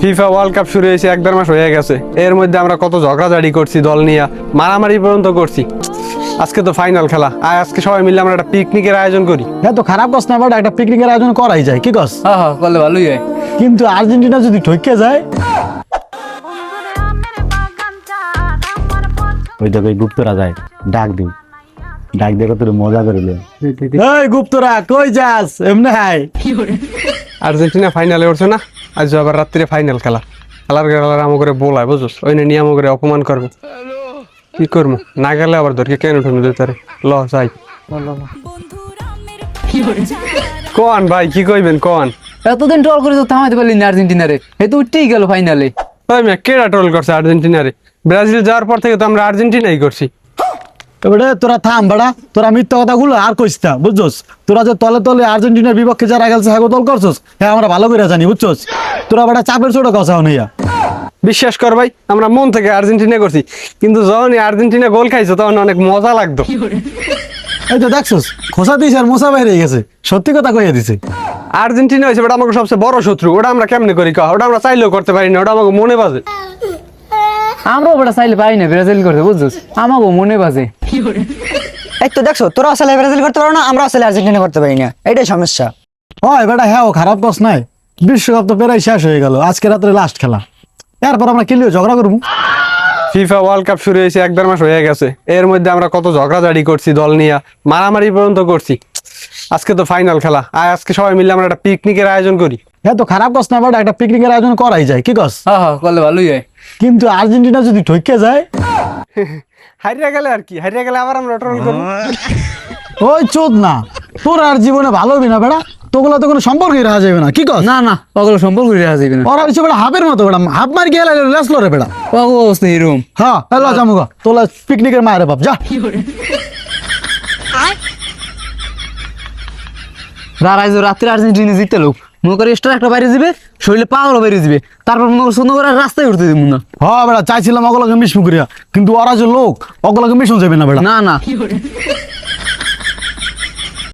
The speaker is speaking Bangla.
ফিফা ওয়ার্ল্ড কাপ শুরু হয়েছে 1-1.5 মাস হয়ে গেছে। এর মধ্যে আমরা কত ঝগড়াঝাড়ি করছি, দল নিয়ে মারামারি পর্যন্ত করছি। আজকে তো ফাইনাল খেলা, আজকে সবাই মিলে আমরা একটা পিকনিকের আয়োজন করি। হ্যাঁ তো খারাপ কস না, বাট একটা পিকনিকের আয়োজন করাই যায়, কি কস? হ্যাঁ হ্যাঁ, করলে ভালোই হয়। কিন্তু আর্জেন্টিনা যদি ঠকে যায়, ওই দেখো এই গুপ্তরা যায়, ডাক দিন, ডাক দেখো তোর মজা করিলে। এই গুপ্তরা কই যাস? এমনি হাই আর্জেন্টিনা ফাইনালে উঠছে না, আজ আবার রাত্রে ফাইনাল খেলা। খেলার আমো করে বলায় বুঝছ, ওই নিয়ে আমো করে অপমান করবো। কি করবো, না গেলে আবার ধরকে কেন উঠে যেতে ল যাই। কন ভাই কি কইবেন কন? এতদিন ট্রল করে তো থামাইতে পারলি না আর্জেন্টিনারে, এই তো উঠতেই গেল ফাইনালে। ভাই মেয়ে কেডা ট্রোল করছে আর্জেন্টিনারে? ব্রাজিল যাওয়ার পর থেকে তো আমরা আর্জেন্টিনাই করছি। এবারে তোরা থাম বাড়া, তোরা মিথ্যা কথাগুলো আর কইস না, বুঝছস? তোরা যে তলে তলে আর্জেন্টিনার বিপক্ষে যারা গেছে হ্যাঁ দল করছস, হ্যাঁ আমরা ভালো করে জানি, বুঝছস? তোরা বাড়া চাপের ছোট কথা হইয়া। বিশ্বাস কর ভাই, আমরা মন থেকে আর্জেন্টিনা করছি, কিন্তু যখন আর্জেন্টিনা গোল খাইছে তখন অনেক মজা লাগতো। এই তো দেখছস, খোসা দিয়েছে আর মোসা বাইরে গেছে, সত্যি কথা কইয়া দিছে। আর্জেন্টিনা হয়েছে ওটা আমাকে সবচেয়ে বড় শত্রু। ওটা আমরা কেমনে করি কহ? ওটা আমরা চাইলেও করতে পারি না, ওটা আমাকে মনে বাজে। আমরাও ওটা চাইলে পাই না ব্রাজিল করতে, বুঝছিস? আমাকেও মনে বাজে। এই তো দেখছো, তোরা আসলে ব্রাজিল করতে পারো না, আমরা আসলে আর্জেন্টিনা করতে পারি না, এটাই সমস্যা। হয় বেটা, হ্যাঁ ও খারাপ কস নাই, বিশ্বকাপ তো প্রায় শেষ হয়ে গেল, আজকে রাত্রে লাস্ট খেলা, এরপর আমরা কিনলেও ঝগড়া করবো। ফিফা ওয়ার্ল্ড কাপ শুরু হয়েছে 1-1.5 মাস হয়ে গেছে। এর মধ্যে আমরা কত ঝগড়াঝাড়ি করছি, দল নিয়ে মারামারি পর্যন্ত করছি। আজকে তো ফাইনাল খেলা, আজকে সবাই মিলে আমরা একটা পিকনিকের আয়োজন করি। হ্যাঁ তো খারাপ কস না, বাট একটা পিকনিকের আয়োজন করাই যায়, কি কস? হ্যাঁ হ্যাঁ, করলে ভালোই হয়। কিন্তু আর্জেন্টিনা যদি ঠকে যায়, হারিয়ে গেলে আর কি, হারিয়ে গেলে আবার আমরা ট্রোল করবো। ওই চোদ না, তোর আর জীবনে ভালো হবি না বেটা, তোগুলো তো কোনো সম্পর্কই রাখা যাবে না, কি কস? না না, ওগুলো সম্পর্ক রাখা যাবে না। ওরা হচ্ছে বেটা হাফের মতো, বেটা হাফ মার গিয়ে লেসলো রে বেটা। ওগো অবস্থা এরকম। হ্যাঁ হ্যালো জামুগা, তোলা পিকনিকের মায়ের বাপ যা। রাত্রে আর্জেন্টিনা জিততে লোক মনে করে এক্সট্রা একটা বাইরে যাবে, শরীরে পাওয়ারও বাইরে যাবে, তারপর মনে করে সুন্দর করে রাস্তায় উঠতে দিব না। হ্যাঁ বেটা, চাইছিলাম ওগুলোকে মিশমু করিয়া, কিন্তু ওরা যে লোক, ওগুলোকে মিশন যাবে না বেটা। না না,